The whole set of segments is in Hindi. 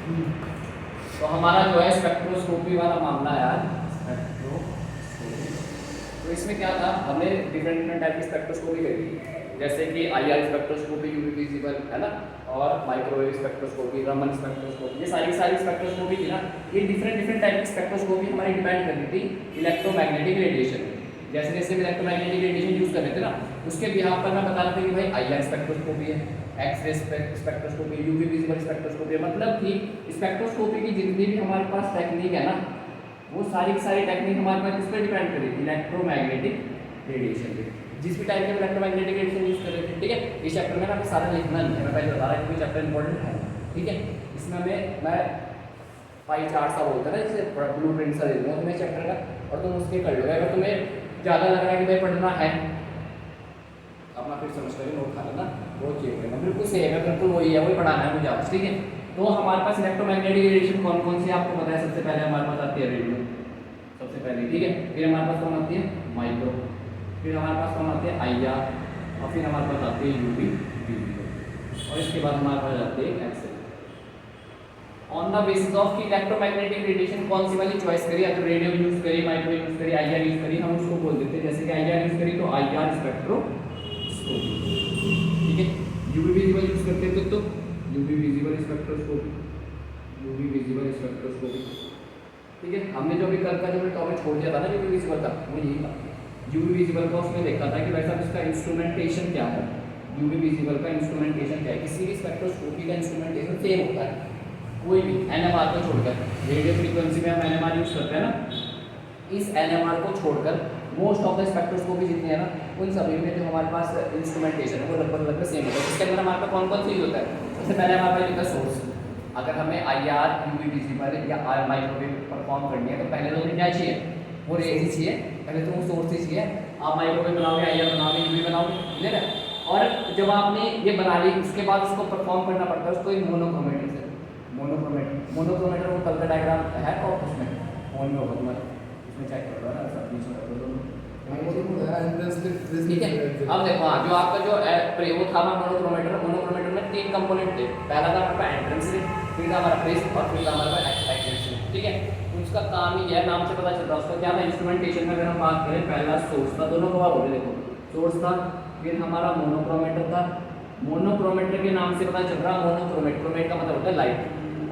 तो हमारा जो है स्पेक्ट्रोस्कोपी वाला मामला है आज स्पेक्ट्रोस्कोपी। तो इसमें क्या था, हमने डिफरेंट डिफरेंट टाइप की स्पेक्ट्रोस्कोपी करी थी, जैसे कि IR स्पेक्ट्रोस्कोपी, यूवी विजिबल है ना, और माइक्रोवेव स्पेक्ट्रोस्कोपी, रमन स्पेक्ट्रोस्कोपी, ये सारी स्पेक्ट्रोस्कोपी थी ना। ये डिफरेंट डिफरेंट टाइप की स्पेक्ट्रोस्कोपी हमारी डिपेंड करती थी इलेक्ट्रोमैग्नेटिक रेडिएशन। जैसे जैसे इलेक्ट्रोमैग्नेटिक रेडिएशन यूज कर रहे थे ना, उसके बिहाफ पर मैं बता रहा था कि भाई IR स्पेक्ट्रोस्कोपी है, x ray spectroscopy, UV visible spectroscopy, मतलब कि स्पेक्ट्रोस्कोपी की जितनी भी हमारे पास टेक्निक है ना, वो सारी की सारी टेक्निक हमारे पास किस पर डिपेंड करी, इलेक्ट्रोमैग्नेटिक रेडिएशन पे। जिस भी टाइप के इलेक्ट्रोमैग्नेटिक रेडिएशन यूज कर रहे थे, ठीक है। इस चैप्टर में ना आपको सारा लिखना नहीं है, मैं पहले बता रहा हूँ कि चैप्टर इंपॉर्टेंट है, ठीक है। इसमें मैं पाई चार्ट सा बोलता है ना, जैसे ब्लू प्रिंट सा दे दूँगा तुम्हें चैप्टर का, और तुम उसके कर लो। अगर तुम्हें ज़्यादा लग रहा है कि भाई पढ़ना है, अपना फिर सेमेस्टर में नोट खा लेना, वो चेक करना, बिल्कुल सेम है, बिल्कुल वही है, वही पढ़ाना है मुझे आज, ठीक है। तो हमारे पास इलेक्ट्रोमैग्नेटिक रेडिएशन कौन कौन सी आपको पता है। सबसे पहले हमारे पास आती है रेडियो, सबसे पहले, ठीक है। फिर हमारे पास कौन आती है, माइक्रो, फिर हमारे पास कौन आती है, IR, और फिर हमारे पास आती है UV, और इसके बाद हमारे पास आती है x ray. On the basis of की इलेक्ट्रोमैग्नेटिक रेडिएशन कौन सी वाली चॉइस करी, अगर रेडियो यूज करी, माइक्रो यूज करी, IR यूज करी, हम उसको बोल देते हैं, जैसे कि IR यूज करी तो IR स्पेक्ट्रोस्कोपी, ठीक है। UV विजिबल यूज करते थे तो UV visible spectroscopy, UV visible spectroscopy, ठीक है। हमने जो भी कल का जो टॉपिक छोड़ दिया था ना UV विजिबल का, वो यही था। UV विजिबल का उसमें देखा था कि भाई साहब इसका इंस्ट्रूमेंटेशन क्या है, UV विजिबल का इंस्ट्रूमेंटेशन क्या है। किसी भी स्पेक्ट्रोस्कोपी का इंस्ट्रूमेंटेशन सेम होता है, कोई भी NMR को छोड़कर, रेडियो फ्रीक्वेंसी में हम NMR यूज करते हैं ना, इस NMR को छोड़कर मोस्ट ऑफ द स्पेक्ट्रोस्कोपी जितनी है ना, उन सभी में जो हमारे पास इंस्ट्रूमेंटेशन है वो लगभग सेम होता है। इसके अंदर हमारे पास कौन कौन चीज़ होता है, सबसे पहले हमारे पास होता है सोर्स। अगर हमें IR, UV विजिबल या माइक्रोवेव परफॉर्म करनी है तो पहले तो हमें क्या चाहिए, वो रेज ही चाहिए, पहले तो वो सोर्स ही चाहिए। आप माइक्रोवेव बनाओगे, IR बनाओगे, UV बनाओगे, क्लियर है। और जब आपने ये बना ली, उसके बाद उसको परफॉर्म करना पड़ता है, उसको एक मोनोक्रोमेटिक से, मोनोक्रोमेटर वो कल का डायग्राम है और उसमें फोन में होगा तुम्हारे, उसमें चेक कर लो ना, सब बीच में कर लो, ठीक है। अब देखो, हाँ, जो आपका जो वो था मोनोक्रोमेटर में 3 कंपोनेंट थे। पहला था हमारे पास एंट्रेंस रे, फिर था हमारा प्रिज्म, और फिर था हमारे पास एक्सपेक्टेंस रे, ठीक है। उसका काम ही है, नाम से पता चल रहा है उसका क्या था। इंस्ट्रूमेंटेशन में अगर हम बात करें, पहला सोर्स था, दोनों को बोले, देखो सोर्स था, फिर हमारा मोनोक्रोमेटर था। मोनोक्रोमेटर के नाम से पता चल रहा है, मोनोक्रोमेट, क्रोमेट का मतलब होता है लाइट,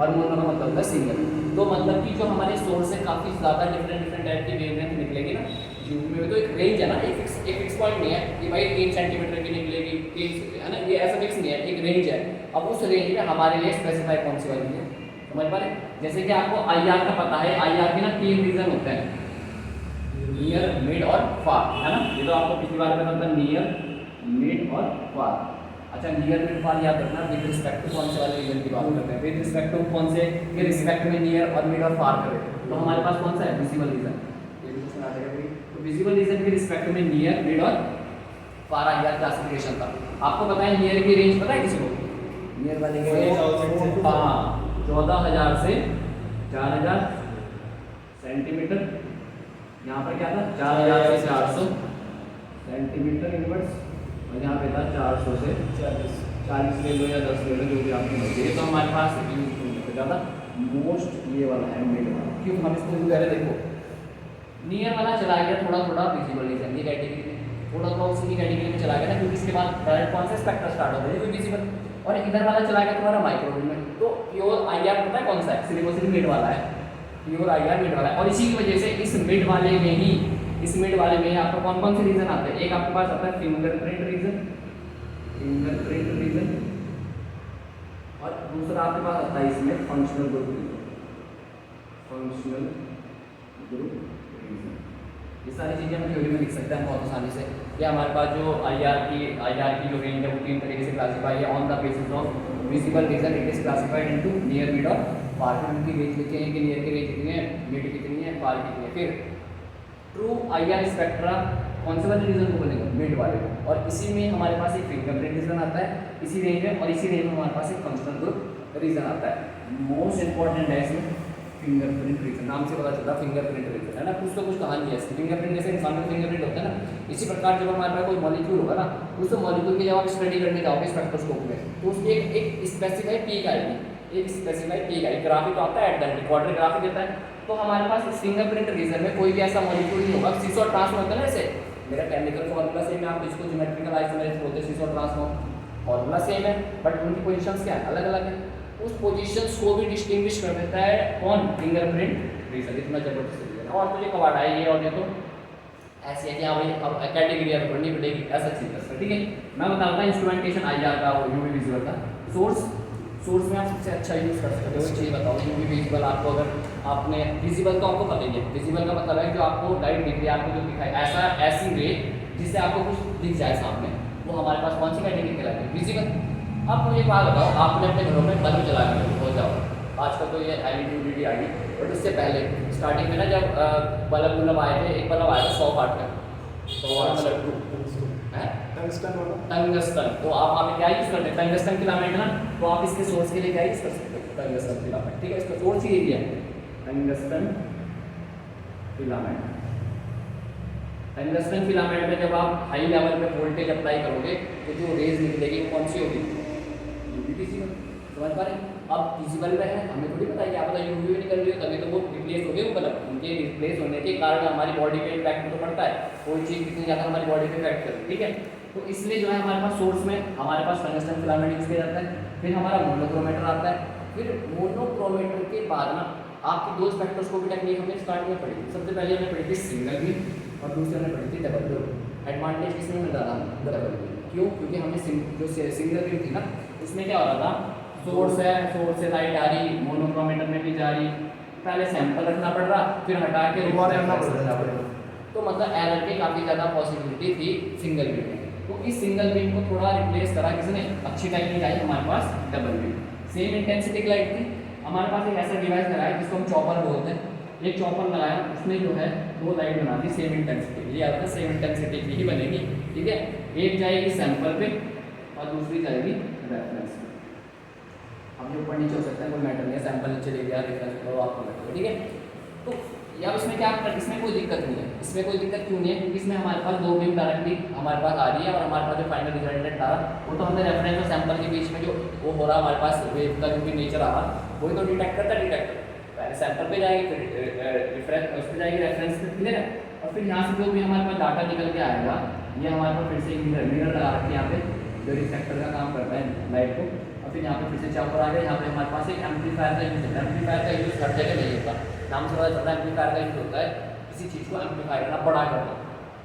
और मोनो का मतलब होता है सिंगल। तो मतलब कि जो हमारे सोर्स से काफ़ी ज़्यादा डिफरेंट टाइप की वेवलेंथ निकलेगी ना UV में, तो एक रेंज है ना, एक फिक्स पॉइंट नहीं है कि भाई 3 सेंटीमीटर की निकलेगी, 3 है ना, ये ऐसा फिक्स नहीं है, एक रेंज है। अब उस रेंज में हमारे लिए स्पेसिफाई कौन सी वाली है, समझ पा रहे। जैसे कि आपको IR का पता है, IR के ना 3 रीजन होते हैं, नियर, मिड और फार, है ना। ये तो आपको पिछली बार पता था, नियर, मिड और फार। अच्छा, नियर मिड फार याद रखना, विद रिस्पेक्ट टू कौन से वाले रीजन की बात करते हैं, विद रिस्पेक्ट टू कौन से के रिस्पेक्ट में नियर और मिड और फार करें, तो हमारे पास कौन सा है, विजिबल रीजन। ये भी क्वेश्चन आ जाएगा भाई, तो विजिबल रीजन के रिस्पेक्ट में नियर, मिड और फार IR क्लासिफिकेशन था। आपको पता है नियर की रेंज पता है किसी को, नियर वाले की रेंज, हाँ, 14,000 से 4,000 सेंटीमीटर। यहाँ पर क्या था, 4,000 से 400 सेंटीमीटर इनवर्स, और यहाँ पे था 400 से 40 ले लो या 10 ले लो, जो भी आपकी मर्जी है। तो हमारे पास ज़्यादा मोस्ट ये वाला है, मिड वाला। क्यों हम इसको यूज करें, देखो नियर वाला चला गया थोड़ा थोड़ा विजिबल रीजन की कैटेगरी में, थोड़ा थोड़ा उसी कैटेगरी में चला गया ना, क्योंकि इसके बाद डायरेक्ट कौन सा स्पेक्ट्रा स्टार्ट होता है, विजिबल। और इधर वाला चला गया तुम्हारा माइक्रोवेव में। तो प्योर IR पता है कौन सा है, सिर्फ मिड वाला है, प्योर IR मिड वाला है। और इसी की वजह से इस मिड वाले में ही, इस मिड वाले में आपको कौन कौन से रीजन आते हैं, एक आपके पास आता है फिंगरप्रिंट रीजन, फिंगरप्रिंट रीजन, और दूसरा आपके पास आता है इसमें functional group region, functional group region. ये सारी चीज़ें हम थ्योरी में लिख सकते हैं बहुत आसानी से। या हमारे पास जो IR की जो रेंज है वो 3 तरीके से क्लासीफाई है, on the basis of visible region it is classified into near, mid और फार। फिर उनकी रेंज लिखे हैं कि नियर की रेंज कितनी है, मिड कितनी है, फार कितनी है। फिर ट्रू IR स्पेक्ट्रा कौन से वाले रीजन को बोलेंगे, मिड वाले को। और इसी में हमारे पास एक फिंगरप्रिंट रीजन आता है इसी रेंज में, और इसी रेंज में हमारे पास एक फंक्शनल ग्रुप रीजन आता है। मोस्ट इंपॉर्टेंट है इसमें फिंगरप्रिंट रीजन, नाम से पता चलता है फिंगरप्रिंट रीजन, है ना। कुछ तो कुछ कहानी है इसकी। फिंगरप्रिंट जैसे इंसान का फिंगरप्रिंट होता है ना, इसी प्रकार जब हमारे पास कोई मॉलिक्यूल होगा ना, उस मॉलिक्यूल की जब आप स्टडी करने जाओगे स्पेक्ट्रोस्कोप में, तो उसकी एक स्पेसिफाइड पीक आएगी। एक स्पेसिफाई की गई ग्राफिक आता है एट क्वार्टर ग्राफिक देता है। तो हमारे पास फिंगरप्रिंट रीजन में कोई भी ऐसा मॉलिक्यूल नहीं होगा। सीसो ट्रांसफॉर्म होता है ना, ऐसे मेरा केमिकल फॉर्मूला सेम है, आप इसको ज्योमेट्रिकल आइसोमेरिक बोलते हैं, सीसो ट्रांसफॉर्म फॉर्मूला सेम है, बट उनकी पोजीशंस क्या है, अलग अलग है। उस पोजीशंस को भी डिस्टिंग्विश कर देता है कौन, फिंगरप्रिंट रीजन। इतना जबरदस्त रीजन है। और तो ये कवाड़ है ये, और ये तो ऐसी है कि हाँ भाई अब कैटेगरी अब पढ़नी पड़ेगी, ऐसा चीज है। ठीक है, मैं बताता हूँ इंस्ट्रूमेंटेशन आईआर का और यूवी विजुअल का। सोर्स में आप सबसे अच्छा यूज़ कर सकते हो। चीज़ बताओ, यूवी विजुअल आपको अगर आपने विजिबल तो आपको पता ही है, विजिबल का मतलब है जो आपको लाइट दिख रही है, आपको जो दिखाई ऐसा ऐसी रे जिससे आपको कुछ दिख जाए सामने, वो हमारे पास कौन सी कैटेगरी कहलाती है, विजिबल। अब मुझे बात बताओ, आपने अपने घरों में बल्ब जला के हो जाओ, आजकल तो ये एलईडी यूडीडी आ गई, बट उससे पहले स्टार्टिंग में ना जब बल्ब आए थे, एक बल्ब आया था 100 वाट का, 100 वाट मतलब टंगस्टन। तो आप वहाँ पे क्या यूज़ करते हैं, टंगस्टन फिलामेंट ना, तो आप इसके सोर्स के लिए क्या यूज़ कर सकते हो, टंगस्टन फिलामेंट। ठीक है, इसका सोर्स ही है टंगस्टन फिलामेंट। टंगस्टन फिलामेंट में जब आप हाई लेवल पे वोल्टेज अप्लाई करोगे तो जो रेज निकलेगी वो कौन सी होगी, यूवी विजिबल। समझ पा रहे हैं। अब विजिबल में है, हमें थोड़ी पता है क्या पता यूवी निकल रही है, तभी तो वो रिप्लेस हो गए वो बल्ब। उनके रिप्लेस होने के कारण हमारी बॉडी पे इम्पैक्ट तो पड़ता है, कोई चीज़ कितनी ज़्यादा हमारी बॉडी पे इफेक्ट करती है। ठीक है, तो इसलिए जो है हमारे पास सोर्स में हमारे पास टंगस्टन फिलामेंट यूज़ किया जाता है। फिर हमारा मोनोक्रोमेटर आता है। फिर मोनोक्रोमेटर के बाद ना आपकी दो स्पेक्ट्रोस्कोपी टेक्निक हमें स्टार्ट में पड़ी थी। सबसे पहले हमें पड़ी थी सिंगल बीम और दूसरी हमें पड़ी थी डबल बीम। एडवांटेज किसमें मिल रहा था, डबल बीम। क्यों, क्योंकि हमें जो सिंगल बीम थी ना, उसमें क्या हो रहा था, सोर्स है, सोर्स से लाइट आ रही, मोनोक्रोमेटर में भी जा रही, पहले सैंपल रखना पड़ रहा, फिर हटा के रिकॉर्ड करना पड़ेगा। तो मतलब एरर की काफ़ी ज़्यादा पॉसिबिलिटी थी सिंगल बीम में। तो इस सिंगल बीम को थोड़ा रिप्लेस करा किसने, अच्छी टेक्निक आई हमारे पास डबल बीम। सेम इंटेंसिटी की लाइट थी, हमारे पास एक ऐसा डिवाइस लगाया जिसको हम चॉपर बोलते हैं। एक चॉपर लगाया, उसने जो है दो लाइट बना दी सेम इंटेंसिटी, ये आता है सेम इंटेंसिटी की ही बनेगी। ठीक है, एक जाएगी सैंपल पे और दूसरी जाएगी रेफरेंस पे। अब जो ऊपर नीचे हो सकता है कोई मैटर नहीं है, सैंपल नीचे ले गया, रेफरेंस पे आपको मैटर। ठीक है, तो या इसमें क्या, इसमें कोई दिक्कत नहीं है। इसमें कोई दिक्कत क्यों नहीं है, क्योंकि इसमें हमारे पास दो बीम डायरेक्टली हमारे पास आ रही है, और हमारे पास जो फाइनल रिजल्टेंट आ रहा वो तो हमने रेफरेंस और सैंपल के बीच में जो वो हो रहा हमारे पास वेव का जो भी नेचर आ रहा वही तो डिटेक्ट करता है। डिटेक्टर पहले सैंपल पे जाएगी, फिर रिफरेंस उस पर जाएगी, रेफरेंस पे, क्लियर है। और फिर यहाँ से जो भी हमारे पास डाटा निकल के आएगा, ये हमारे पास फिर से मिरर लगा रखते हैं यहाँ पे जो रिफ्लेक्टर का काम करता है लाइट को। और फिर यहाँ पे फिर से चॉपर आ गया, यहाँ पे हमारे पास एक एम्पलीफायर का यूज़ होता है। एम्पलीफायर का यूज़ हर जगह नहीं होता, नाम से पता चलता है एम्पलीफायर का यूज़ होता है किसी चीज़ को एम्पलीफाई करना, बड़ा करना,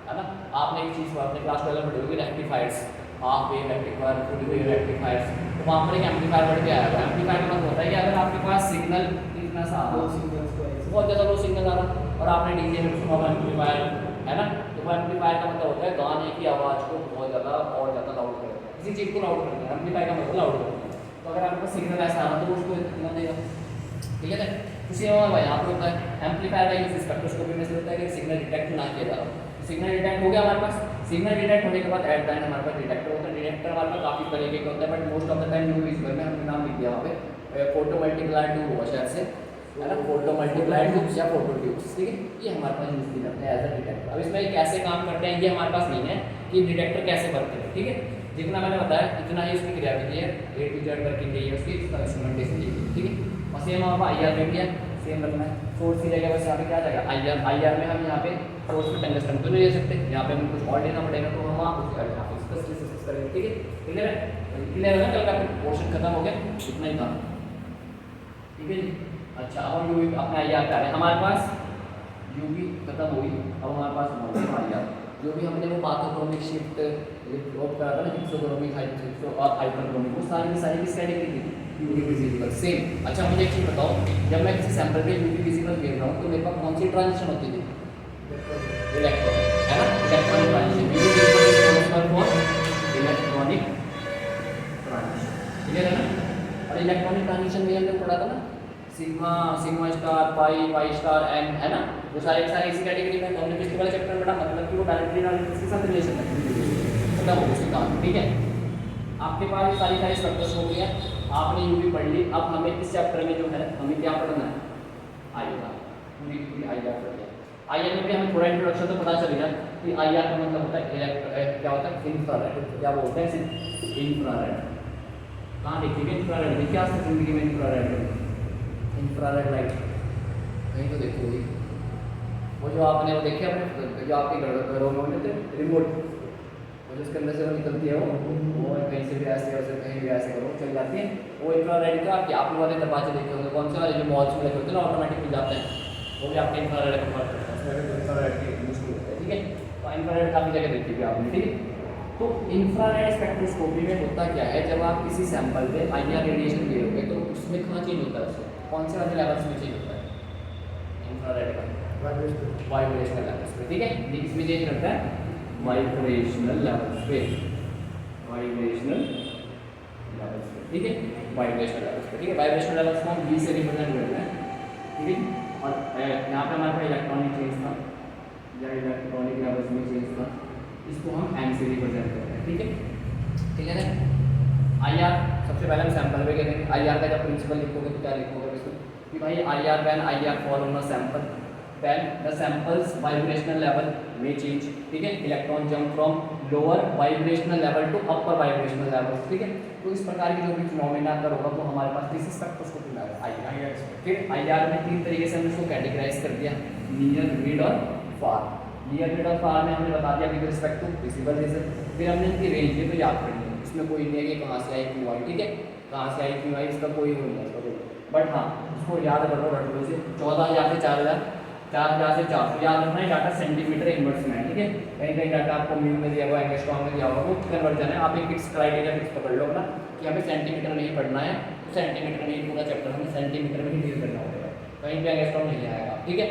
है ना। आपने एक चीज़ को अपने क्लास 12 में पढ़ी होगी, rectifiers, half wave rectifier, full wave rectifiers. तो वहाँ पर एक एम्पलीफायर बढ़ के आया हुआ। एम्पलीफायर का मतलब होता है कि अगर आपके पास सिग्नल इतना सा आ रहा, बहुत ज़्यादा लो सिग्नल आ रहा और आपने डीजे में सुना हुआ एम्पलीफायर, है ना, तो वो एम्पलीफायर का मतलब होता है गाने की आवाज़ को बहुत ज़्यादा और ज़्यादा लाउड करना, किसी चीज़ को लाउड करना। एम्पलीफायर का मतलब लाउड करना। तो अगर आपके पास सिग्नल ऐसा आ रहा तो उसको इतना देगा। ठीक है, उसी यहाँ पर होता है एम्पलीफायर का यूज़ स्पेक्ट्रोस्कोपी में से होता है कि सिग्नल डिटेक्ट ना किया जा रहा। सिग्नल डिटेक्ट हो गया हमारे पास। सिग्नल डिटेक्ट होने के बाद एट द एंड हमारे पास डिटेक्टर होता है। डिटेक्टर हमारे पास काफ़ी तरीके के होता है, but most of the time UV में हमने नाम लिख दिया वहाँ पे फोटो मल्टीप्लाई ट्यूब हुआ शायद से, है ना, फोटो मल्टीप्लाई ट्यूब्स या फोटो ट्यूब्स। ठीक है, ये हमारे पास यूज़ किए जाते हैं एज अ डिटेक्टर। अब इसमें कैसे काम करते हैं ये हमारे पास नहीं है कि डिटेक्टर कैसे बनते हैं। ठीक है, जितना मैंने बताया इतना ही उसकी क्रियाविधि है, A to Z वर्किंग है उसकी, इंस्ट्रूमेंटेशन है। ठीक है, और सेम हमारा IR में भी है, सेम रखना है। सोर्स की जगह बस यहाँ पे क्या जाएगा IR में हम यहाँ पे सोर्स पे टंगस्टन तो नहीं ले सकते, यहाँ पे हमें कुछ और लेना पड़ेगा, तो हम यहाँ पे डिस्कस करेंगे। ठीक है, क्लियर है, क्लियर है ना, कल का पोर्शन खत्म हो गया, इतना ही था। ठीक है जी, अच्छा अब यूवी अपना IR पे आ रहे हैं। हमारे पास यूवी खत्म हुई, अब हमारे पास IR जो भी हमने वो पाथोक्रोमिक शिफ्ट करा था ना, हिप्सोक्रोमिक हाइपरक्रोमिक, वो सारी की सारी किस कैटेगरी की, यूवी विजिबल। सेम। अच्छा मुझे एक चीज़ बताओ, जब मैं किसी सैंपल पे यूवी विजिबल देख रहा हूँ तो मेरे पास कौन सी ट्रांजिशन होती थी, इलेक्ट्रॉन, है ना, electronic transition. UV visible for electronic transition, clear है ना। और इलेक्ट्रॉनिक ट्रांजिशन में हमने पढ़ा था ना, sigma star, pi star, N, है ना, वो सारे इसी कैटेगरी में। हमने पिछले वाले चैप्टर में पढ़ा, मतलब कि वो डायरेक्टली एनालिसिस के साथ रिलेशन है, मतलब उसके काम। ठीक है, आपके पास ये सारी स्ट्रक्चर्स हो गया, आपने यूवी पढ़ ली। अब हमें इस चैप्टर में जो है हमें क्या पढ़ना है, आईआर, पूरी आईआर पढ़ लिया। आईआर में भी हमें थोड़ा इंट्रोडक्शन तो पता चलेगा कि आईआर का मतलब होता है क्या होता है, इंफ्रारेड, क्या बोलते हैं इंफ्रारेड, कहाँ देखी हुई इंफ्रारेड? देखिए आज तक जिंदगी में इंफ्रारेड, इंफ्रारेड लाइट कहीं तो देखी होगी। वो जो आपने वो देखे अपने जो आपके घरों में होते थे रिमोट, वो जिसके अंदर से वो निकलती है वो कहीं से भी ऐसे और कहीं भी ऐसे करो चल जाती है। वो इंफ्रारेड का कि आप लोग वाले दरवाजे देखे होंगे, कौन से वाले जो मॉल्स में लगे होते हैं ना ऑटोमेटिक खुल जाते हैं, वो भी आपके इंफ्रारेड का पार्ट करता है, उसमें भी इंफ्रारेड के यूज होता है। ठीक है, तो इंफ्रारेड काफ़ी जगह देखी हुई आपने। ठीक है, तो इंफ्रारेड स्पेक्ट्रोस्कोपी में होता क्या है, जब आप किसी सैंपल पे आईआर रेडिएशन दे दोगे तो उसमें कहाँ चेंज होता है, उसमें कौन से वाले लेवल्स में चेंज होता है इंफ्रारेड का? वाइब्रेशनल लेवल्स पे। ठीक है, ये किसमें चेंज करता है? वाइब्रेशनल लेवल्स पे, वाइब्रेशनल लेवल्स पे। ठीक है, वाइब्रेशनल लेवल्स पे। ठीक है, वाइब्रेशनल लेवल्स को हम V से रिप्रेजेंट करते हैं। ठीक है, और यहाँ पे हमारे पास इलेक्ट्रॉनिक चेंज था या इलेक्ट्रॉनिक लेवल्स में चेंज था, इसको हम M से रिप्रेजेंट करते हैं। ठीक है, ठीक है ना। आईआर सबसे पहले हम सैंपल पे करेंगे। आईआर का जब प्रिंसिपल लिखोगे तो क्या लिखोगे इसको कि भाई IR when IR fall on a sample then the samples vibrational level may change। ठीक है, electron jump from lower vibrational level to upper vibrational level. ठीक है, तो इस प्रकार की जो भी फिनोमेना अगर होगा तो हमारे पास किसी स्पेक्ट्रोस्कोपी में आएगा आईआर। फिर आईआर में तीन तरीके से हमने इसको कैटेगराइज कर दिया, नियर, मिड और फार। नियर, मिड और फार में हमने बता दिया with respect to visible region. फिर हमने इनकी रेंज ये तो याद कर लिया, इसमें कोई नहीं है कि कहाँ से आई क्यों आई। ठीक है, कहाँ से आई क्यों आई इसका कोई वो नहीं है, इसका कोई, बट हाँ इसको याद कर लो रटो से 14,000 से 4,000, 4,000 से 400 याद रखना है। डाटा सेंटीमीटर इन्वर्स में है। ठीक है, कहीं कहीं डाटा आपको म्यू में दिया हुआ है, एंगस्ट्रॉम में दिया हुआ है, वो कन्वर्जन है। आप एक फिक्स क्राइटेरिया फिक्स पकड़ लो अपना कि हमें सेंटीमीटर में ही पढ़ना है, तो सेंटीमीटर में ही पूरा चैप्टर हमें सेंटीमीटर में ही डील करना होगा, कहीं पे एंगस्ट्रॉम नहीं आएगा। ठीक है,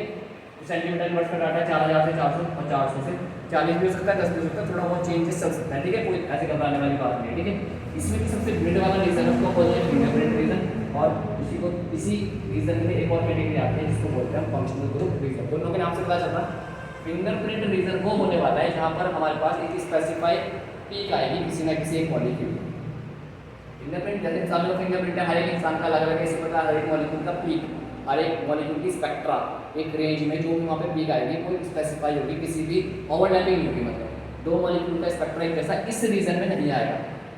तो सेंटीमीटर इन्वर्स का डाटा 4,000 से 400 और 400 से 40 भी हो सकता है, 10 भी हो सकता है, थोड़ा बहुत चेंजेस चल सकता है। ठीक है, कोई ऐसे घबराने वाली बात नहीं है। ठीक है, इसमें भी सबसे मिड वाला रीजन उसको बोलते हैं फिंगरप्रिंट रीजन, और इसी रीजन में एक और कैटेगरी आती है जिसको बोलते हैं फंक्शनल ग्रुप रीजन। दोनों के नाम से पता चलता है फिंगरप्रिंट रीजन वो होने वाला है जहाँ पर हमारे पास एक स्पेसिफाइड पीक आएगी किसी ना किसी एक मॉलिक्यूल। फिंगरप्रिंट जैसे इंसानों का फिंगरप्रिंट है, हर एक इंसान का अलग अलग है, इसी प्रकार हर एक मॉलिक्यूल का पीक, हर एक मॉलिक्यूल की स्पेक्ट्रा एक रेंज में जो भी वहाँ पे पीक आएगी वो स्पेसिफाई होगी, किसी भी ओवरलैपिंग नहीं होगी, मतलब दो मॉलिक्यूल का स्पेक्ट्रा एक जैसा इस रीजन में नहीं आएगा।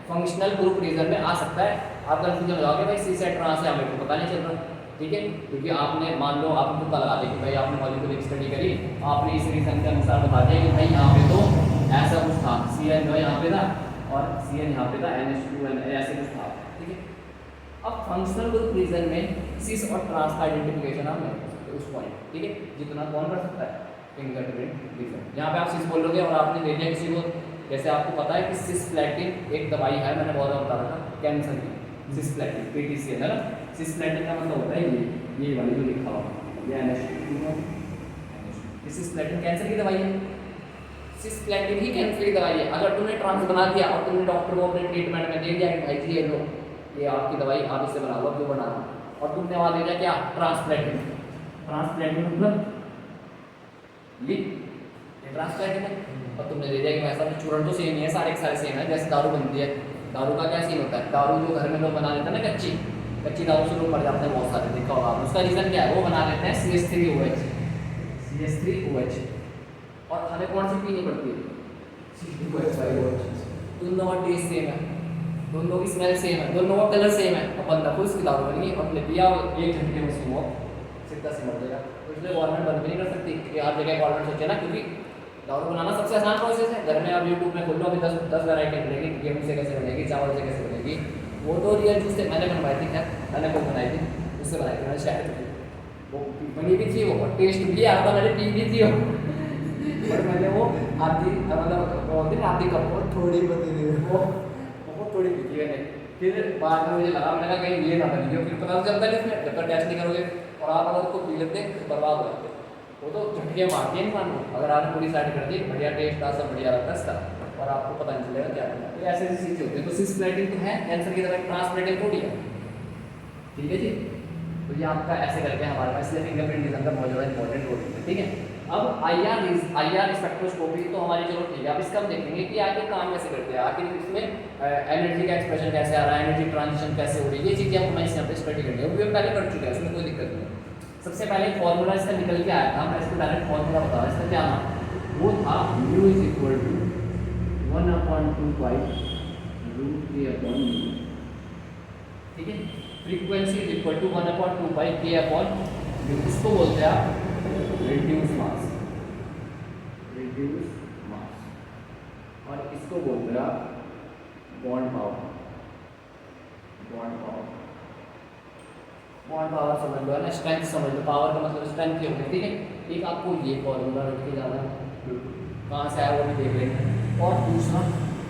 फंक्शनल ग्रुप रीजन में आ सकता है। आप कंफ्यूजन हो जाओगे भाई सी सेट कहाँ से हमें को पता नहीं चल रहा। ठीक है, क्योंकि आपने मान लो आप तुक्का लगा दें कि भाई आपने मॉलिक्यूल की स्टडी करी, आपने इस रीजन के अनुसार बता दिया कि भाई यहाँ पे तो ऐसा कुछ था, CN जो है यहाँ पे था और CN यहाँ पे था, NH2 ऐसे कुछ था। ठीक है, अब फंक्शनल ग्रुप रीजन में सिस और ट्रांस का आइडेंटिफिकेशन आप नहीं कर सकते उस पॉइंट। ठीक है, जितना कौन कर सकता है फिंगरप्रिंट रीजन। यहाँ पे आप सिस बोलोगे और आपने दे दिया किसी को, जैसे आपको पता है कि सिस्प्लेटिन एक दवाई है, मैंने बहुत बार बता रहा था कैंसर की, सिस्प्लेटिन PTCL है ना। सिस्प्लेटिन का मतलब होता है ये वाली जो लिखा हुआ ये NH2। सिस्प्लेटिन कैंसर की दवाई है, सिस्प्लेटिन ही कैंसर की दवाई है। अगर तुमने ट्रांस बना दिया और तुमने डॉक्टर को अपने ट्रीटमेंट में दे दिया कि भाई जी ये लो ये आपकी दवाई आप इससे बना लो, क्यों बनाना, और तुमने वहाँ दे दिया क्या ट्रांसप्लेटिन। ट्रांसप्लेटिन मतलब ये ट्रांसप्लेटिन है, और तुमने दे दिया कि वैसा चूर्ण तो सेम ही है, सारे के सारे सेम है। जैसे दारू बनती है, दारू का क्या सीन होता है, दारू जो घर में लोग बना लेते हैं ना कच्ची दारू से लोग मर जाते हैं बहुत सारे, देखा होगा। उसका रीज़न क्या है, वो बना लेते हैं CH3OH, CH3OH, और हमें कौन सी पीनी पड़ती है CH2OH। दोनों का टेस्ट सेम है, दोनों की स्मेल सेम है, दोनों का कलर सेम है, और बंदा को उसकी दारू बनी और ले पिया और 1 घंटे में उसकी मौत सीधा से मर जाएगा। तो इसलिए गवर्नमेंट बंद भी नहीं कर सकती कि हर जगह गवर्नमेंट सोचे ना, क्योंकि दारू बनाना सबसे आसान प्रोसेस है। घर में आप यूट्यूब में खोल लो, अभी 10 वैरायटी मिलेगी, गेहूँ से कैसे बनेगी, चावल से कैसे बनेगी। वो तो रियल जूस से मैंने बनवाई थी, खैर मैंने खुद बनाई थी, उससे बनाई थी मैंने शायद, वो बनी भी थी, वो टेस्ट भी आया था, मैंने पी भी थी वो बट मैंने वो आधी मतलब आधी कप और थोड़ी बनी वो थोड़ी पी थी मैंने। फिर बाद में मुझे लगा, मैंने कहा कहीं ये ना बनी हो, फिर पता चलता है इसमें, जब तक टेस्ट नहीं करोगे और आप अगर उसको पी लेते बर्बाद हो जाते। वो तो झटके मारती है इंसान को, अगर आपने पूरी साइड कर दी बढ़िया टेस्ट था, सब बढ़िया रहता है इसका, और आपको पता नहीं चलेगा क्या करना। तो ऐसे ऐसी चीज़ें होती है। तो सिस्प्लेटिन तो है कैंसर की दवाई, ट्रांसप्लेटिन थोड़ी है। ठीक है जी, तो ये आपका ऐसे करके हमारे पास इसलिए फिंगरप्रिंट रीजन का बहुत ज़्यादा इंपॉर्टेंट रोल है। ठीक है, अब आईआर स्पेक्ट्रोस्कोपी तो हमारी चलो ठीक है। अब इसका हम देखेंगे कि आखिर काम कैसे करते हैं, आखिर इसमें एनर्जी का एक्सप्रेशन कैसे आ रहा है, एनर्जी ट्रांजिशन कैसे हो रही है, ये चीज़ें हमको मैं यहाँ पे स्टडी करनी है। वो भी हम पहले कर चुके हैं, उसमें कोई दिक्कत नहीं है। सबसे पहले फॉर्मूला इसका निकल के आया था, मैं इसको डायरेक्ट फॉर्मूला बता रहा हूँ। इसका क्या था, वो था μ = 1/2 √3/μ। ठीक है। Frequency is equal to 1/2 pi k upon, इसको बोलते हैं आप रिड्यूस मास, रिड्यूस मास, और इसको बोलते हैं आप bond power, bond power, bond power समझ लो है ना, स्ट्रेंथ समझ लो, पावर का मतलब स्ट्रेंथ ही होगी, ठीक है। एक आपको ये फॉर्मूला रख के जाना है, कहाँ से आया वो भी देख लेंगे। और दूसरा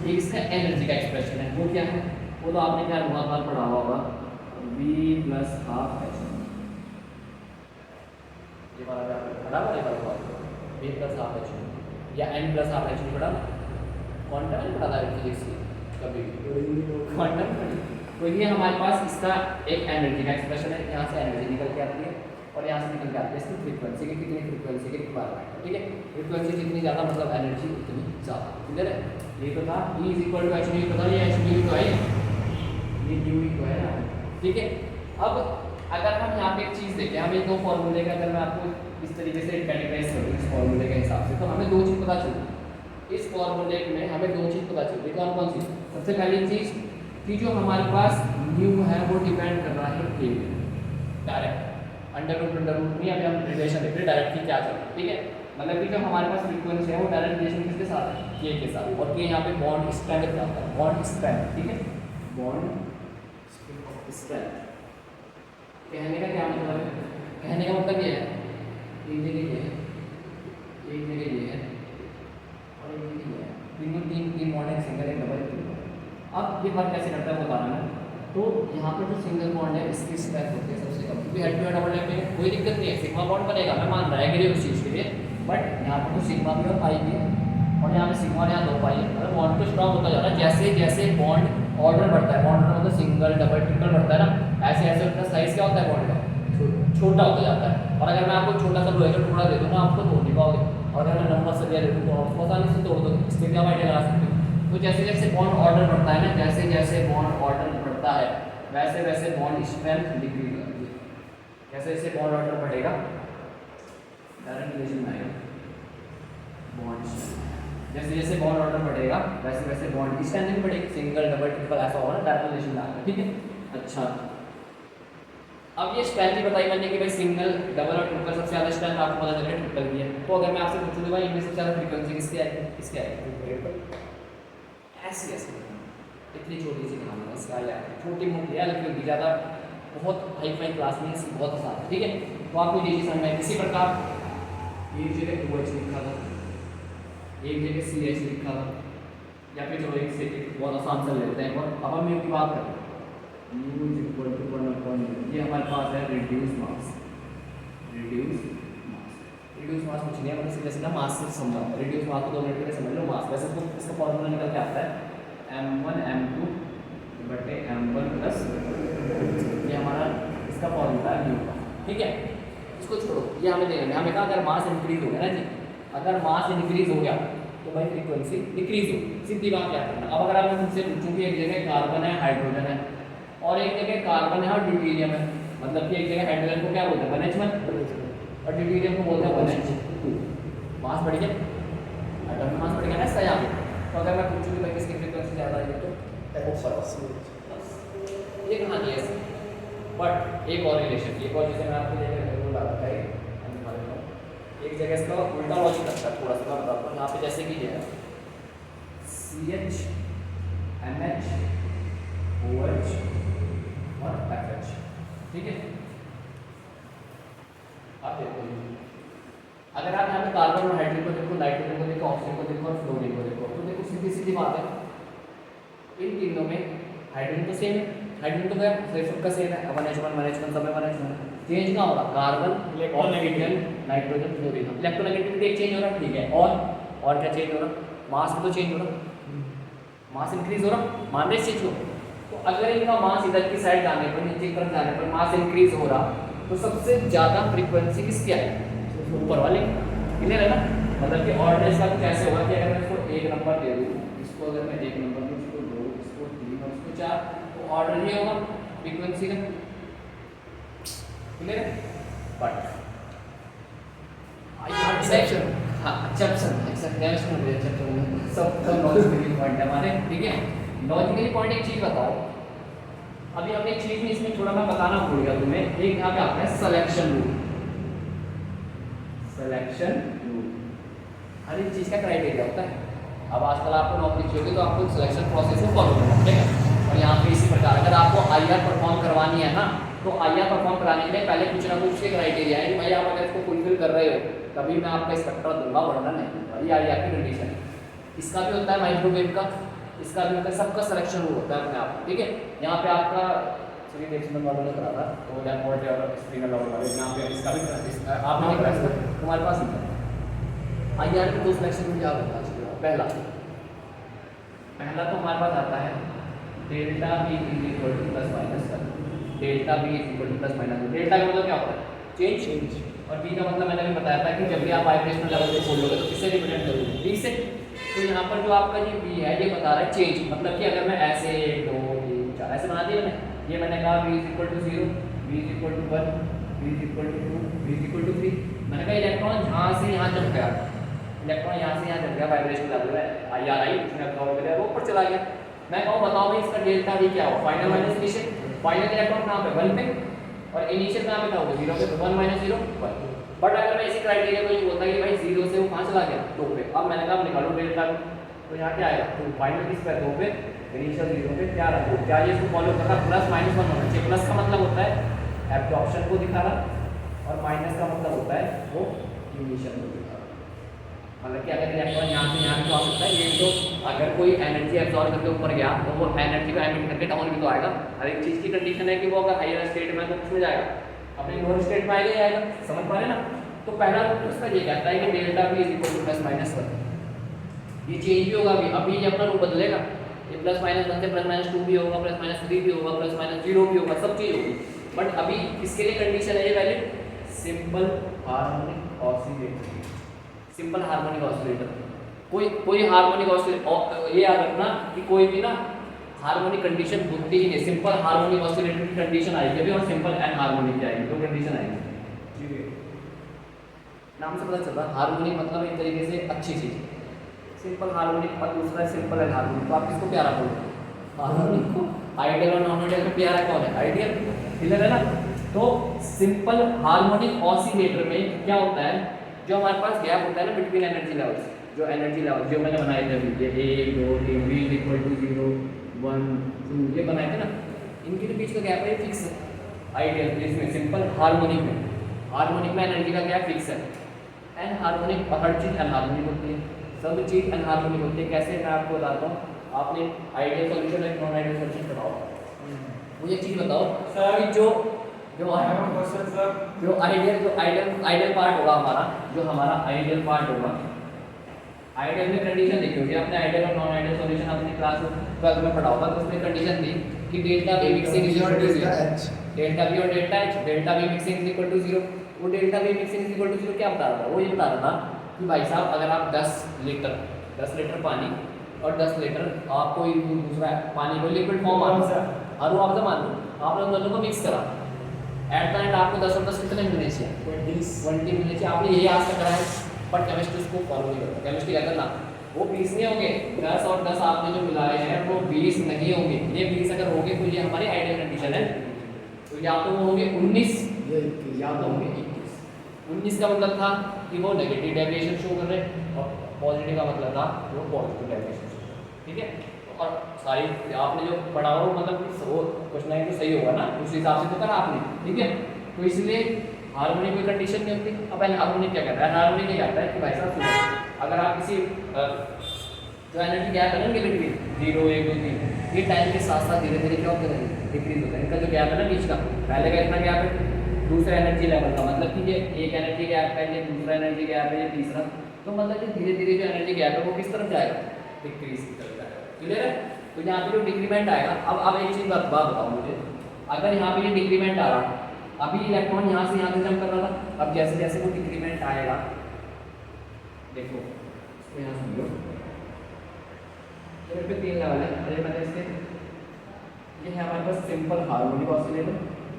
एक इसका एनर्जी का एक्सप्रेशन है, वो क्या है, वो तो आपने क्या बहुत पढ़ा होगा, v प्लस हाफ एच, ये वाला पढ़ा हुआ, ये वाला v प्लस हाफ एच या n प्लस हाफ एच पढ़ा, क्वांटम नहीं पढ़ा था फिजिक्स की कभी, क्वांटम पढ़ी। तो ये हमारे पास इसका एक एनर्जी का एक्सप्रेशन है, यहाँ से एनर्जी निकल के आती है और यहाँ से निकल के आती है इसकी फ्रीक्वेंसी की, कितनी फ्रीक्वेंसी के रिक्वायरमेंट है, ठीक है। फ्रीक्वेंसी जितनी ज़्यादा मतलब एनर्जी उतनी ज़्यादा, क्लियर है। ये तो था E is equal to H nu, पता ये एच न्यू तो है, ये न्यू ही तो है ना, ठीक है। अब अगर हम यहाँ पे एक चीज़ देखें, हमें दो फॉर्मूले का अगर मैं आपको इस तरीके से कैटेगराइज करूँ इस फॉर्मूले के हिसाब से, तो हमें दो चीज़ पता चलती, इस फॉर्मूले में हमें दो चीज़ पता चलती, कौन कौन सी। सबसे पहली चीज़ कि जो हमारे पास न्यू है वो डिपेंड कर रहा है k पे, डायरेक्ट अंडर रूट नहीं, अभी हम रिलेशन देख रहे हैं डायरेक्ट की क्या चल रहा है, ठीक है। मतलब कि जो हमारे पास फ्रीक्वेंसी है वो डायरेक्ट रिलेशन किसके साथ है, k के साथ, और k यहाँ पे बॉन्ड स्ट्रेंथ पे आता है, बॉन्ड स्ट्रेंथ, ठीक है, बॉन्ड स्ट्रेंथ। कहने का क्या मतलब है, कहने का मतलब ये है, एक जगह ये है, एक जगह ये है और एक जगह ये है, तीनों तीन बॉन्ड है, सिंगल एक डबल। अब ये बात कैसे करता है बता रहा है, तो यहाँ पर जो सिंगल बॉन्ड है इसकी स्ट्रेंथ होती है सबसे कम, क्योंकि हेड टू हेड डबल डैप में कोई दिक्कत नहीं है, सिग्मा बॉन्ड बनेगा, मैं मान रहा है उस चीज़ के लिए, बट यहाँ पर तो सिग्मा भी और पाई भी है, और यहाँ पे सिग्मा और यहाँ 2 पाई है, मतलब बॉन्ड तो स्ट्रॉन्ग होता जा रहा है, जैसे जैसे बॉन्ड ऑर्डर बढ़ता है, बॉन्ड मतलब सिंगल डबल ट्रिपल बढ़ता है ना, ऐसे ऐसे उसका साइज क्या होता है बॉन्ड का, छोटा होता जाता है। और अगर मैं आपको छोटा सा लोहे का टुकड़ा दे दूँगा आपको तोड़ नहीं पाओगे, और अगर मैं लंबा सा दिया दे दूँ तो आपको आसानी से तोड़ दोगे, इसके क्या आइडिया लगा सकते हो। तो जैसे जैसे बॉन्ड ऑर्डर बढ़ता है ना, जैसे जैसे बॉन्ड ऑर्डर बढ़ता है वैसे वैसे बॉन्ड स्ट्रेंथ डिक्रीज होती है, जैसे जैसे बॉन्ड ऑर्डर बढ़ेगा डायरेक्ट रिलेशन में आएगा बॉन्ड स्ट्रेंथ, जैसे जैसे बॉन्ड ऑर्डर बढ़ेगा वैसे वैसे बॉन्ड स्ट्रेंथ भी बढ़ेगी, सिंगल डबल ट्रिपल ऐसा होगा ना, डायरेक्ट रिलेशन में आएगा, ठीक है। अच्छा, अब ये स्ट्रेंथ भी बताई मैंने कि भाई सिंगल डबल और ट्रिपल सबसे ज़्यादा स्ट्रेंथ आपको पता चल रहा है ट्रिपल की है, तो अगर मैं आपसे पूछूँ भाई इनमें सबसे ज़्यादा फ्रीक्वेंसी किसकी आएगी, किसकी आएगी, ऐसी ऐसी इतनी छोटी सी कहानी है इसका, या छोटी मोटी है लेकिन ज़्यादा बहुत हाई फाई क्लास में इसकी बहुत आसान है, ठीक है। तो आपको ये चीज़ समझ में, इसी प्रकार एक जगह 2H लिखा था, एक जगह CH लिखा था, या फिर चलो एक से बहुत आसान से लेते हैं, और अब हम की बात करें U इज इक्वल टू 1/, ये हमारे पास है reduce mass, reduce mass, reduce mass कुछ नहीं है, मतलब सीधा सीधा मास से समझा, रिड्यूस मास को 2 मिनट के लिए समझ लो मास, वैसे तो इसका फॉर्मूला निकल के आता है m1 m2 बटे m1 प्लस, ये हमारा इसका फॉर्मूला है म्यू का, ठीक है। इसको छोड़ो, ये हमें देना है, हमें कहा अगर मास इंक्रीज हो गया ना जी, अगर मास इंक्रीज हो गया तो भाई फ्रीक्वेंसी डिक्रीज हो, सीधी बात क्या करना। अब अगर आप मुझसे पूछूँ कि एक जगह कार्बन है हाइड्रोजन है और एक जगह कार्बन है और ड्यूटेरियम है, मतलब कि एक जगह हाइड्रोजन को क्या बोलते हैं 1H1 और ड्यूटेरियम को बोलते हैं 1H2, मास बढ़ गया, एटम मास बढ़ गया ना इसका यहाँ पे। तो अगर मैं पूछूँ कि भाई किसकी फ्रीक्वेंसी ज़्यादा है तो ये कहानी है, बट एक और रिलेशन, एक और जैसे मैं आपको जगह बता रहा था, एक जगह इसका उल्टा लॉजिक लगता है थोड़ा सा, मैं बताता हूँ। यहाँ पे जैसे कि ये है CH MH OH और FH, ठीक है। आप देखो अगर आप यहाँ पे कार्बन और हाइड्रोजन को देखो, नाइट्रोजन को देखो, ऑक्सीजन को देखो और फ्लोरीन को देखो, तो देखो सीधी सीधी बात है, इन तीनों में हाइड्रोजन तो सेम है, हाइड्रोजन तो क्या सबका सेम है, 1H1 सब में 1H1, चेंज कहाँ हो रहा, carbon oxygen nitrogen fluorine, electronegativity एक चेंज हो रहा है, ठीक है। और क्या चेंज हो रहा, मास भी तो चेंज हो रहा, मास इंक्रीज हो रहा, मान रहे इस चीज को। तो अगर इनका मास इधर की साइड जाने पर, नीचे की तरफ जाने पर मास इंक्रीज हो रहा, तो सबसे ज्यादा फ्रीक्वेंसी किसकी आएगी, ऊपर वाले, क्लियर है ना। मतलब कि ऑर्डर इसका कुछ ऐसे होगा कि अगर मैं इसको 1 नंबर दे दूँ, इसको अगर मैं 1 नंबर दूँ, इसको 2, इसको 3 और इसको 4, तो ऑर्डर ये होगा फ्रीक्वेंसी का, क्लियर है। बट सब लॉजिकली पॉइंट है हमारे, ठीक है। लॉजिकली पॉइंट एक चीज बताओ, अभी हमने एक चीज में इसमें थोड़ा मैं बताना भूल गया तुम्हें, एक यहाँ पे आता है सिलेक्शन रूल। सिलेक्शन रूल हर एक चीज का क्राइटेरिया होता है। अब आजकल आपको नौकरी चाहिए तो आपको सिलेक्शन प्रोसेस को फॉलो करना पड़ेगा। और यहाँ पे इसी प्रकार अगर आपको आईआर परफॉर्म करवानी है ना, तो आईआर परफॉर्म कराने के लिए पहले कुछ ना कुछ के क्राइटेरिया है कि भाई आप अगर इसको फुलफिल कर रहे हो तभी मैं आपका इंस्पेक्टर दूंगा, वरना नहीं। ये आईआर की कंडीशन है। इसका भी होता है माइक्रोवेव का, इसका भी होता है, सबका सिलेक्शन रूल होता है अपने आप। ठीक है, यहाँ पे आपका सभी डेसिमल वालों ने करा था तो लैम्पोर्ट और स्प्रिंगर लेवल वाले, यहाँ पे इसका भी आपने नहीं करा, तुम्हारे पास नहीं था। आईआर के दो सिलेक्शन रूल याद रखना चाहिए। पहला तो हमारे पास आता है delta B is equal to plus minus, delta B is equal to plus minus. Delta का मतलब क्या होता है? चेंज। और बी का मतलब मैंने भी बताया था कि जब भी आप वाइब्रेशनल लेवल से खोलोगे तो किससे रिप्रेजेंट करोगे? बी से। तो यहाँ पर जो आपका ये बी है ये बता रहा है चेंज, मतलब कि अगर मैं ऐसे 1 2 3 4 ऐसे बना दिया मैंने, ये मैंने कहा B is equal to 0, B is equal to 1, B is equal to 2, B is equal to 3। मैंने कहा इलेक्ट्रॉन यहाँ से यहाँ जम गया, इलेक्ट्रॉन यहाँ से यहाँ जम गया, वाइब्रेशन लेवल में आईआर आई, उसने अब्सॉर्ब कर लिया, वो ऊपर चला गया। मैं कहूँ बताओ भाई इसका डेल्टा भी क्या हो? Final minus initial. Final electron कहाँ पे? 1 पे, और इनिशियल कहाँ पे था? वो 0 पे। 1 माइनस 0 1। बट अगर मैं इसी क्राइटेरिया को ये बोलता कि भाई 0 से वो कहाँ चला गया? 2 पे। अब मैंने कहा निकालो डेल्टा, तो यहाँ क्या आएगा? तो फाइनल किस पे? 2 पे, इनिशियल 0 पे। क्या रखो? क्या ये इसको फॉलो कर रहा? प्लस माइनस 1 होना चाहिए। प्लस का मतलब होता है एब्जॉर्प्शन को दिखा रहा, और माइनस का मतलब होता है वो इमिशन को दिखा रहा। मतलब कि अगर इलेक्ट्रॉन यहाँ से यहाँ भी तो आ सकता है, ये तो अगर कोई एनर्जी एब्जॉर्ब करके ऊपर गया तो वो एनर्जी को एमिट करके डाउन भी तो आएगा। हर एक चीज़ की कंडीशन है कि वो अगर हायर स्टेट में तो उसमें जाएगा, अपने लोअर स्टेट में आएगा ही आएगा। समझ पा रहे ना? तो पहला रूल उसका ये कहता है कि delta B is equal to plus minus 1। ये चेंज भी होगा अभी, अभी ये अपना रूप बदलेगा। ये प्लस माइनस 1 से प्लस माइनस 2 भी होगा, प्लस माइनस 3 भी होगा, प्लस माइनस 0 भी होगा, सब चीज़ होगी। बट अभी किसके लिए कंडीशन है ये valid? Simple harmonic oscillator. Simple harmonic oscillator, कोई हार्मोनिक ऑसिलेटर, ये याद रखना कि कोई भी ना हार्मोनिक कंडीशन होती ही नहीं। सिंपल हार्मोनिक ऑसिलेटर की कंडीशन आएगी अभी, और सिंपल एन हार्मोनिक की आएगी, दो कंडीशन आएगी। नाम से पता चलता है हार्मोनिक मतलब एक तरीके से अच्छी चीज़, सिंपल हार्मोनिक, और दूसरा सिंपल एन हार्मोनिक। तो आप किसको प्यारा बोलोगे? हार्मोनिक को। आइडियल और नॉन आइडियल में प्यारा कौन है? आइडियल। क्लियर है ना? तो सिंपल हार्मोनिक ऑसिलेटर में क्या होता है, जो हमारे पास गैप होता है ना बिटवीन एनर्जी लेवल्स, जो एनर्जी लेवल जो मैंने बनाए थे अभी, ये 1 2 3 बी इक्वल टू 0 1 2 ये बनाए थे ना, इनके बीच का गैप है फिक्स है। आइडियल इसमें सिंपल हार्मोनिक में एनर्जी का गैप फिक्स है। एन हार्मोनिक, और हर चीज़ एन हार्मोनिक होती है, सब चीज़ एन हार्मोनिक होती है। कैसे? मैं आपको बताता हूँ। आपने आइडियल सोल्यूशन और नॉन आइडियल सोल्यूशन बताओ। मुझे एक चीज़ बताओ सर, जो आइडियल पार्ट होगा हमारा, जो हमारा आइडियल पार्ट होगा, आइडियल में कंडीशन देखी होगी आपने। आइडियल और नॉन आइडियल सॉल्यूशन अपनी क्लास 12 में पढ़ा होगा, तो उसमें कंडीशन थी कि delta B mixing is equal to 0, delta B और delta H, delta B mixing is equal to 0। वो delta B mixing is equal to 0 क्या बता रहा था? वो ये बता रहा था कि भाई साहब अगर आप 10 लीटर पानी और 10 लीटर आप कोई दूसरा पानी को लिक्विड फॉर्म मान लो, और वो आप मान लो आपने उन दोनों को मिक्स करा, एट द एंड आपको 10 और 10 कितने मिलने चाहिए? 20 मिलने चाहिए। आपने यही आज तक करा है, बट केमिस्ट्री उसको फॉलो नहीं करता। केमिस्ट्री कहता ना वो 20 नहीं होंगे, 10 और 10 आपने जो मिलाए हैं वो 20 नहीं होंगे। ये 20 अगर होंगे तो ये हमारी आइडियल कंडीशन है। तो या तो वो होंगे 19 या तो होंगे 21। 19 का मतलब था कि वो नेगेटिव डेविएशन शो कर रहे, और पॉजिटिव का मतलब था वो पॉजिटिव डेविएशन शो कर रहे। ठीक है? और सारी आपने जो पढ़ा हो मतलब वो क्वेश्चन है तो सही होगा ना, उस हिसाब से तो करा आपने। ठीक है? तो इसलिए हार्मोनिक कोई कंडीशन नहीं होती। अब हार्मोनिक क्या कहता है? हार्मोनिक ये कहता है कि भाई साहब सुनो, अगर आप किसी जो एनर्जी गैप है ना इनके बिटवीन 0 1 2 3, ये टाइम के साथ साथ धीरे धीरे क्या होते रहेंगे? डिक्रीज होता है। इनका जो गैप है ना बीच का, पहले का इतना गैप है दूसरा एनर्जी लेवल का, मतलब कि ये एक एनर्जी गैप है, ये दूसरा एनर्जी गैप है, ये तीसरा, तो मतलब कि धीरे धीरे जो एनर्जी गैप है वो किस तरफ जाएगा? डिक्रीज की तरफ जाएगा। क्लियर है? तो यहाँ पे जो डिक्रीमेंट आएगा, अब एक चीज़ बात बताओ मुझे, अगर यहाँ पे ये डिक्रीमेंट आ रहा, अभी इलेक्ट्रॉन यहाँ से जंप कर रहा था, अब जैसे जैसे वो डिक्रीमेंट आएगा, देखो इसको यहाँ समझो, पे 3 लेवल है। अरे मतलब इसके ये है हमारे पास simple harmonic oscillator,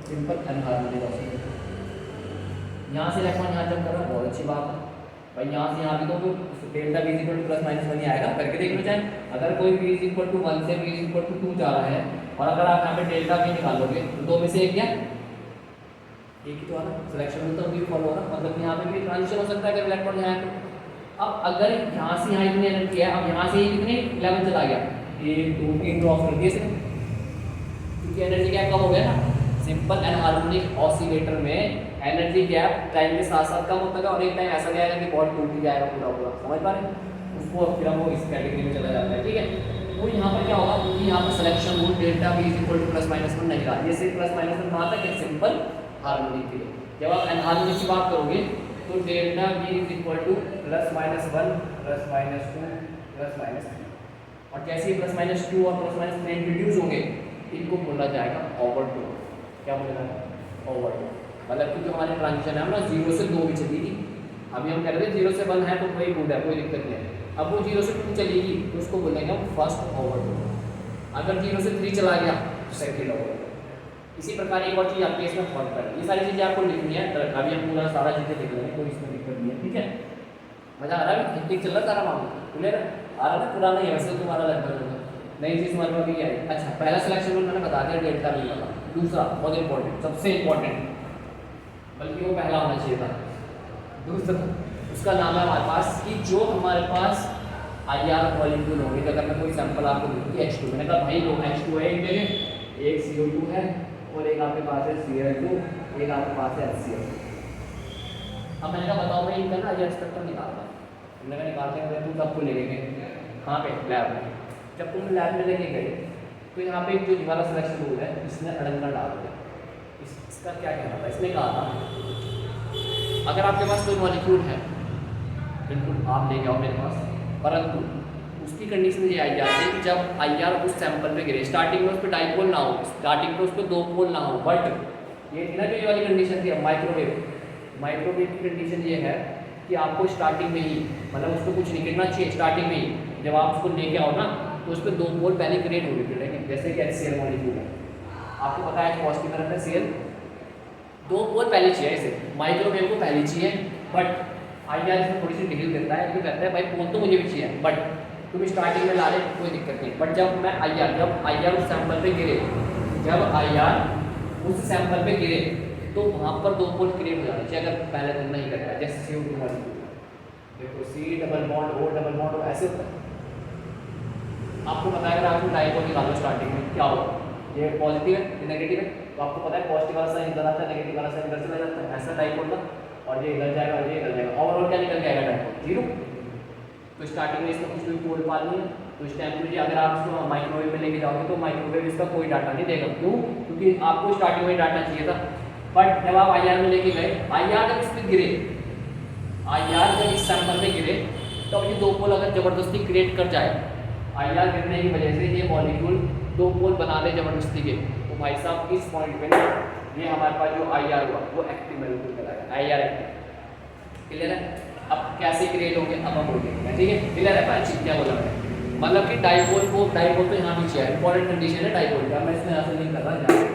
simple anharmonic oscillator. यहाँ से इलेक्ट्रॉन यहाँ जंप कर रहा है, बहुत अच्छी बात है भाई। यहाँ से यहाँ भी तो delta B equal to plus minus 1 ही आएगा, करके देख लो चाहे। अगर कोई बी इक्वल टू 1 से बी इक्वल टू 2 जा रहा है और अगर आप यहाँ पे डेल्टा V निकालोगे तो दो में से एक क्या, एक ही तो आना, सिलेक्शन रूल तो भी फॉलो हो रहा, मतलब यहाँ पे भी ट्रांजिशन हो सकता है अगर इलेक्ट्रॉन यहाँ है तो। अब अगर यहाँ से यहाँ इतनी एनर्जी है, अब यहाँ से ये कितने 11 चला गया, 1 2 3 ड्रॉप कर दिए इसने, क्योंकि एनर्जी गैप कम हो गया ना। सिंपल एनहार्मोनिक ऑसिलेटर में एनर्जी गैप टाइम के साथ साथ कम होता है और एक टाइम ऐसा जाएगा कि बहुत टूट ही जाएगा पूरा पूरा, समझ पा रहे हैं, उसको फिर हम वो इस कैटेगरी में चला जाता है, ठीक है। तो यहाँ पर क्या होगा, क्योंकि यहाँ पर selection rule delta V equal to plus minus one नहीं रहा, ये सिर्फ प्लस माइनस वन कहाँ तक है, सिंपल हार्मोनिक के लिए। जब आप एनहार्मोनिक की बात करोगे तो delta V equal to plus minus one plus minus two plus minus three, और जैसे ही प्लस माइनस टू और प्लस माइनस थ्री इंट्रोड्यूस होंगे इनको बोला जाएगा ओवरडोज। क्या बोला जाएगा, ओवरडोज। मतलब क्योंकि हमारी ट्रांजिशन है ना 0 से 2 भी चली थी, अभी हम कह रहे थे 0 से 1 है तो वही गुड है, कोई दिक्कत नहीं है। अब वो 0 से 2 चलेगी तो उसको बोलेंगे हम फर्स्ट ओवरडोज। अगर 0 से 3 चला गया तो सेकंड ओवरडोज। इसी प्रकार एक और चीज़ आपके इसमें फॉलो कर, ये सारी चीज़ें आपको लिखनी है, अभी हम पूरा सारा चीज़ें लिख लेंगे, कोई इसमें दिक्कत नहीं है, ठीक है। मजा आ रहा है, ठीक चल रहा सारा मामला, क्लियर आ रहा है, पुराना ही है वैसे तुम्हारा लगभग, नई चीज़ हमारे पास भी आई। अच्छा, पहला सिलेक्शन रूल मैंने बता दिया डेल्टा V वाला। दूसरा बहुत इंपॉर्टेंट, सबसे इंपॉर्टेंट, बल्कि वो पहला होना चाहिए था, दूसरा उसका नाम है हमारे पास कि जो हमारे पास IR मॉलिक्यूल होंगे, अगर मैं कोई सैंपल आपको दूँ कि H2, मैंने कहा भाई दो H2 है मेरे, एक CO2 है और एक आपके पास है Cl2, एक आपके पास है HCl। अब मैंने कहा बताओ भाई इनका ना IR स्पेक्ट्रम निकालना, मैंने निकालते हैं तुम सबको ले गए कहाँ पे, लैब में। जब तुम लैब में लेके गए तो यहाँ पे जो वाला सिलेक्शन रूल है इसने अड़ंगा डाल दिया। इसका क्या कहना था, इसने कहा था अगर आपके पास कोई मॉलिक्यूल है, बिल्कुल आप ले जाओ मेरे पास, परंतु उसकी कंडीशन ये आई जाती है कि जब IR उस सैंपल पे गिरे, स्टार्टिंग में उस पर डाइपोल ना हो, स्टार्टिंग में उस पर दो पोल ना हो, बट ये थी ना जो ये वाली कंडीशन थी माइक्रोवेव की कंडीशन ये है कि आपको स्टार्टिंग में ही, मतलब उसको कुछ नहीं गिरना चाहिए, स्टार्टिंग में ही जब आप उसको लेके आओ ना तो उस पर दो पोल पहले क्रिएट हो गए, जैसे कि HCl मॉलिक्यूल है, आपको पता है पॉजिटिव तरफ है Cl, दो पोल पहले चाहिए इसे, माइक्रोवेव को पहले चाहिए, बट IR इसमें थोड़ी सी डिग्री देता है, तो कहता है भाई पोल तो मुझे भी चाहिए, बट तुम स्टार्टिंग में ला रहे कोई दिक्कत नहीं, बट जब IR उस सैंपल पे गिरे, जब IR उस सैंपल पे गिरे तो वहाँ पर दो पोल क्रिएट हो जाने चाहिए, अगर पहले तुम नहीं करता, जैसे CO2 मॉलिक्यूल देखो C डबल बॉन्ड O ऐसे होता है। आपको पता है अगर आपको डाइपोल निकालो स्टार्टिंग में क्या होगा, ये पॉजिटिव है ये नेगेटिव है, तो आपको पता है पॉजिटिव वाला साइन इधर आता है, नेगेटिव वाला साइन इधर चला जाता है, ऐसा डाइपोल का, और ये इधर जाएगा और ये इधर जाएगा, ओवरऑल क्या निकल जाएगा डाइपोल 0। तो स्टार्टिंग में इसका कुछ भी पोल पाल नहीं है, तो इस टाइम पे अगर आप इसको माइक्रोवेव में लेके जाओगे तो माइक्रोवेव इसका कोई डाटा नहीं देगा, क्यों, क्योंकि आपको स्टार्टिंग में डाटा चाहिए था। बट जब आप IR में लेके गए, IR जब इस पर गिरे, IR जब इस सैंपल में गिरे तो अब ये दो पोल अगर जबरदस्ती क्रिएट कर जाए, IR गिरने की वजह से ये मॉलिक्यूल दो पोल बना दे जबरदस्ती के, तो भाई साहब इस पॉइंट पे ना ये हमारे पास जो IR हुआ वो एक्टिव मॉलिक्यूल कहलाएगा, IR एक्टिव, क्लियर है। अब कैसे क्रिएट होंगे अब हम बोलेंगे, ठीक है, क्लियर है। पांच चीज क्या बोला है, मतलब कि डाइपोल तो यहाँ नीचे है, इंपॉर्टेंट कंडीशन है डाइपोल का, मैं इसमें यहाँ से लिंक कर रहा हूँ।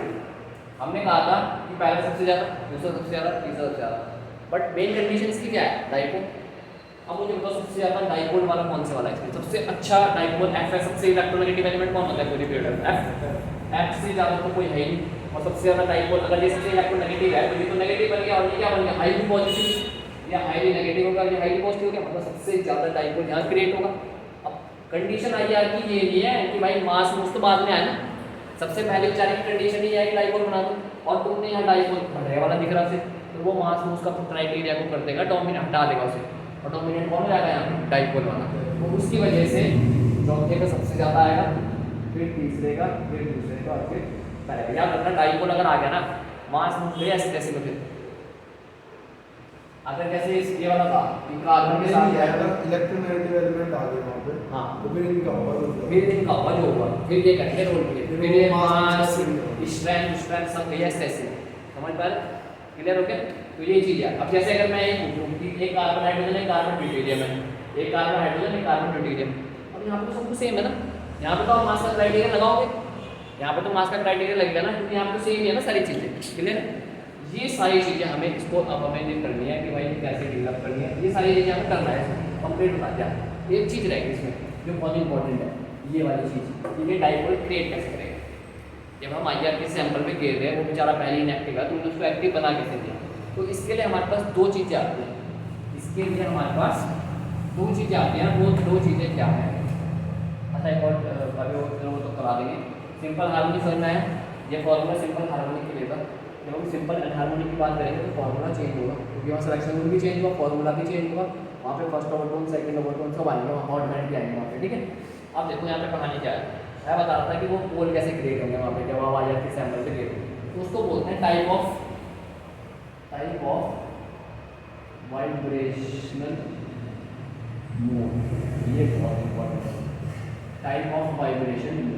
हमने कहा था कि पहला सबसे ज़्यादा, दूसरा सबसे ज़्यादा, तीसरा सबसे ज़्यादा, बट मेन कंडीशन इसकी क्या है, डाइपोल। अब मुझे बताओ सबसे ज़्यादा डाइपोल वाला कौन से वाला है, सबसे अच्छा डाइपोल F है, सबसे इलेक्ट्रोनेगेटिव एलिमेंट कौन होता है पूरी पीरियड में, F से ज़्यादा तो कोई है ही, और सबसे ज़्यादा डाइपोल अगर ये सबसे इलेक्ट्रोनेगेटिव है तो ये तो नेगेटिव बन गया, और ये क्या बन गया, हाईली पॉजिटिव या हाईली नेगेटिव होगा, ये हाईली पॉजिटिव हो गया, मतलब सबसे ज़्यादा डाइपोल यहाँ क्रिएट होगा। अब कंडीशन IR की ये नहीं है कि भाई मास मूस तो बाद में आया ना, सबसे पहले बेचारे की कंडीशन ये है कि डाइपोल बना दो, और तुमने यहाँ डाइपोल बढ़िया वाला दिख रहा है, तो वो मास मूस का क्राइटेरिया को कर देगा, डोमिनेट हटा देगा उसे, और डोमिनेट कौन हो जाएगा यहाँ, डाइपोल वाला, तो उसकी वजह से चौथे का सबसे ज़्यादा आएगा, फिर तीसरे का, फिर दूसरे का, और फिर पहले का। याद रखना डाइपोल अगर आ गया ना, मास मूस गए ऐसे तैसे में, फिर अगर जैसे ये वाला था कि कार्बन के साथ इलेक्ट्रोनेगेटिव एलिमेंट आ गए वहाँ पे, हाँ, तो फिर इनका होगा, जो होगा फिर ये करेंगे रोल प्ले, फिर ये मास स्ट्रेंथ सब गया ऐसे, समझ पा रहे, क्लियर हो गया। तो ये चीज़ है। अब जैसे अगर मैं ये पूछूँ कि एक कार्बन हाइड्रोजन एक कार्बन ड्यूटेरियम है, एक कार्बन हाइड्रोजन एक कार्बन ड्यूटेरियम, अब यहाँ पे तो सब कुछ सेम है ना, यहाँ पे तो आप मास का क्राइटेरिया लगाओगे, यहाँ पे तो मास का क्राइटेरिया लगेगा ना, क्योंकि यहाँ पे तो सेम ही है ना सारी चीज़ें, क्लियर है। ये सारी चीज़ें हमें इसको अब हमें ये करनी है कि भाई ये कैसे डेवलप करनी है, ये सारी चीज़ें हमें करना है, कंप्लीट बता दिया। एक चीज़ रहेगी इसमें जो बहुत इंपॉर्टेंट है, ये वाली चीज़, ये डाइपोल क्रिएट कैसे करेगा, जब हम IR के सैंपल पे गिर रहे हैं, वो बेचारा पहले इनएक्टिव है, तो हमने उसको एक्टिव बना कैसे दिया? तो इसके लिए हमारे पास दो चीज़ें आती हैं। इसके लिए हमारे पास दो चीज़ें आती हैं। वो दो चीज़ें क्या हैं? अच्छा, एक और अभी वो तो करा देंगे। सिंपल हार्मोनिक करना है, ये फॉर्मूला सिंपल हार्मोनिक के लिए था। जब हम सिंपल हार्मोनिक की बात करेंगे तो फॉर्मूला चेंज होगा, क्योंकि वहाँ सिलेक्शन रूल भी चेंज हुआ, फॉर्मूला भी चेंज हुआ। वहाँ पे फर्स्ट ओवरटोन, सेकंड ओवरटोन सब आएंगे, वहाँ ऑर्डिनेट भी आएंगे वहाँ पे, ठीक है। अब देखो यहाँ पे कहानी क्या है। मैं बता रहा था कि वो पोल कैसे क्रिएट होंगे वहाँ पे जब आप IR के सैंपल पे गिरेंगे, तो उसको बोलते हैं टाइप ऑफ वाइब्रेशनल मोड। ये बहुत इंपॉर्टेंट है, टाइप ऑफ वाइब्रेशन।